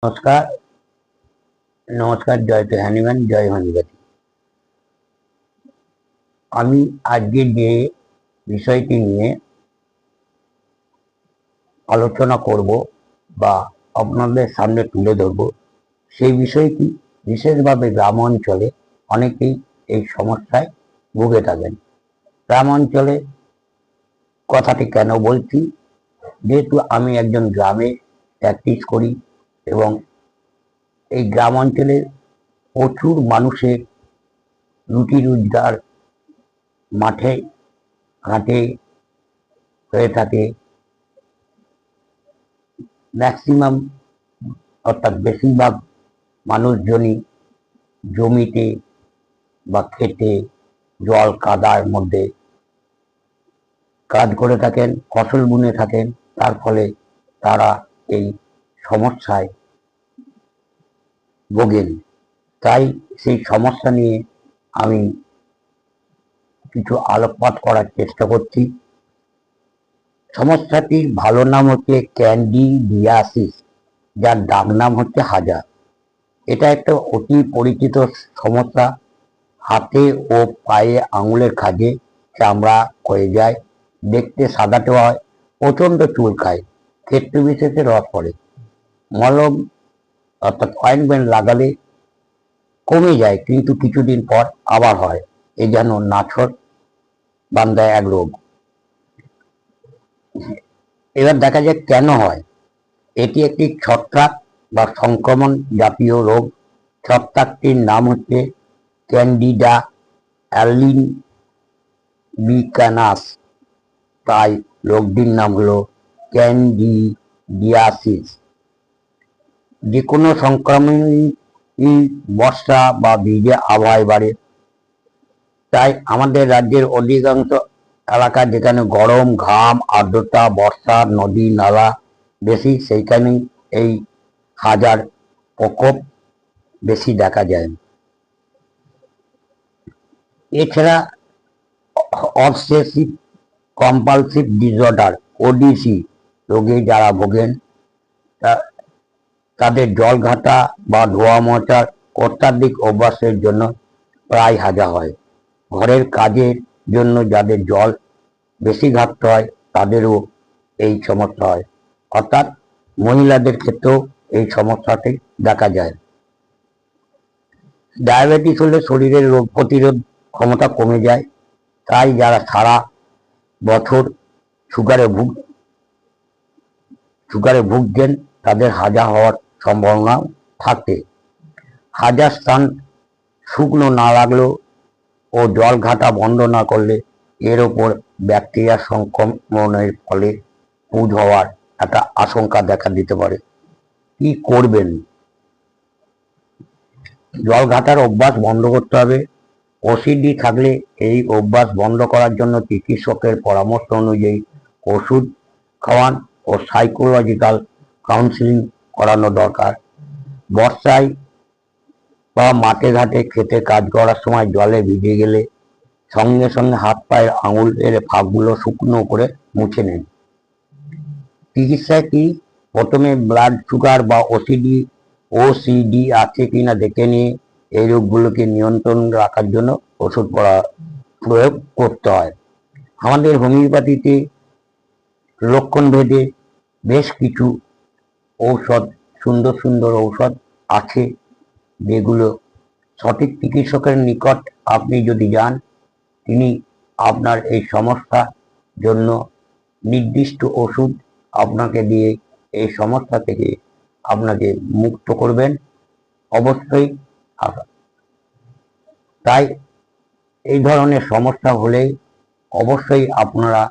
নমস্কার। নমস্কার, জয় তো হ্যানিম্যান, জয় হোমিওপ্যাথি। আমি আজকে যে বিষয়টি নিয়ে আলোচনা করব বা আপনাদের সামনে তুলে ধরব, সেই বিষয়টি বিশেষভাবে গ্রাম অঞ্চলে অনেকেই এই সমস্যায় ভুগে থাকেন। গ্রাম অঞ্চলে কথাটি কেন বলছি, যেহেতু আমি একজন গ্রামে প্র্যাকটিস করি এবং এই গ্রাম অঞ্চলে প্রচুর মানুষের রুটি রোজগার মাঠে ঘাটে হয়ে থাকে। ম্যাক্সিমাম অর্থাৎ বেশিরভাগ মানুষজনই জমিতে বা খেতে জল কাদার মধ্যে কাজ করে থাকেন, ফসল বুনে থাকেন। তার ফলে তারা এই সমস্যায় ভোগেন। তাই সেই সমস্যা নিয়ে আমি কিছু আলোকপাত করার চেষ্টা করছি। সমস্যাটির ভালো নাম হচ্ছে ক্যান্ডিডিয়াসিস, যার ডাক নাম হচ্ছে হাজা। এটা একটা অতি পরিচিত সমস্যা। হাতে ও পায়ে আঙুলের খাঁজে চামড়া ক্ষয়ে যায়, দেখতে সাদাটে হয়, প্রচন্ড চুলকায়, ক্ষেত্র বিশেষে রস পড়ে। মলম অর্থাৎ অয়েন্টমেন্ট লাগালে কমে যায়, কিন্তু কিছুদিন পর আবার হয়। এ যেন নাছর বান্দা এক রোগ। এবার দেখা যায় কেন হয়। এটি একটি ছত্রাক বা সংক্রমণ জাতীয় রোগ। ছত্রাকটির নাম হচ্ছে ক্যান্ডিডা অ্যালবিকানাস, তাই রোগটির নাম হলো ক্যান্ডিডিয়াসিস। যে কোনো সংক্রমণই বর্ষা বা ভিজে আবহাওয়ায় বাড়ে। তাই আমাদের রাজ্যের অধিকাংশ এলাকা যেখানে গরম, ঘাম, আর্দ্রতা, বর্ষা, নদী নালা বেশি, সেইখানেই এই হাজার প্রকোপ বেশি দেখা যায়। এছাড়া অবসেসিভ কম্পালসিভ ডিসঅর্ডার ওডিসি রোগে যারা ভোগেন, তাদের জল ঘাঁটা বা ধোয়া মোছার অত্যাধিক অভ্যাসের জন্য প্রায় হাজা হয়। ঘরের কাজের জন্য যাদের জল বেশি ঘাটতে হয়, তাদেরও এই সমস্যা হয়। অর্থাৎ মহিলাদের ক্ষেত্রেও এই সমস্যাটি দেখা যায়। ডায়াবেটিস হলে শরীরের রোগ প্রতিরোধ ক্ষমতা কমে যায়। তাই যারা সারা বছর সুগারে ভুগছেন, তাদের হাজা হওয়ার সম্ভাবনা থাকে। হাজার স্থান শুকনো না লাগলেও ও জল ঘাটা বন্ধ না করলে এর ওপর ব্যাকটেরিয়া সংক্রমণের ফলে পুঁজ হওয়ার একটা আশঙ্কা দেখা দিতে পারে। কি করবেন? জল ঘাটার অভ্যাস বন্ধ করতে হবে। ওসিডি থাকলে এই অভ্যাস বন্ধ করার জন্য চিকিৎসকের পরামর্শ অনুযায়ী ওষুধ খাওয়ান ও সাইকোলজিক্যাল কাউন্সিলিং করানো দরকার। বর্ষায় বা মাঠে ঘাটে খেতে কাজ করার সময় জলে ভিজে গেলে সঙ্গে সঙ্গে হাত পায়ের আঙুলের ফাঁকগুলো শুকনো করে মুছে নিন। চিকিৎসা কি? প্রথমে ব্লাড সুগার বা ওসিডি আছে কিনা দেখে নিয়ে এই রোগগুলোকে নিয়ন্ত্রণ রাখার জন্য ওষুধ প্রয়োগ করতে হয়। আমাদের হোমিওপ্যাথিতে লক্ষণ ভেদে বেশ কিছু ঔষধ, সুন্দর সুন্দর ঔষধ আছে, যেগুলো সঠিক চিকিৎসকের নিকট আপনি যদি যান, তিনি আপনার এই সমস্যার জন্য নির্দিষ্ট ওষুধ আপনাকে দিয়ে এই সমস্যা থেকে আপনাকে মুক্ত করবেন। অবশ্যই তাই এই ধরনের সমস্যা হলে অবশ্যই আপনারা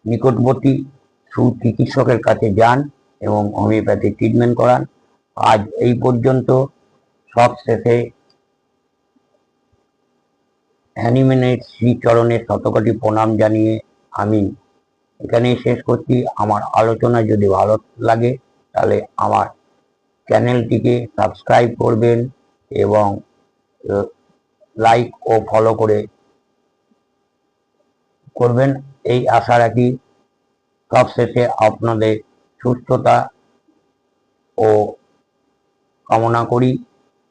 নিকটবর্তী সুচিকিৎসকের কাছে যান এবং হোমিওপ্যাথি ট্রিটমেন্ট করান। আজ এই পর্যন্ত। সব শেষে হ্যানিম্যানের শ্রীচরণের শতকোটি প্রণাম জানিয়ে আমি এখানেই শেষ করছি। আমার আলোচনা যদি ভালো লাগে তাহলে আমার চ্যানেলটিকে সাবস্ক্রাইব করবেন এবং লাইক ও ফলো করবেন, এই আশা রাখি। সবশেষে আপনাদের সুস্থতা ও কামনা করি।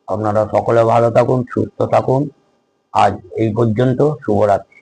আপনারা সকলে ভালো থাকুন, সুস্থ থাকুন। আজ এই পর্যন্ত। শুভরাত্রি।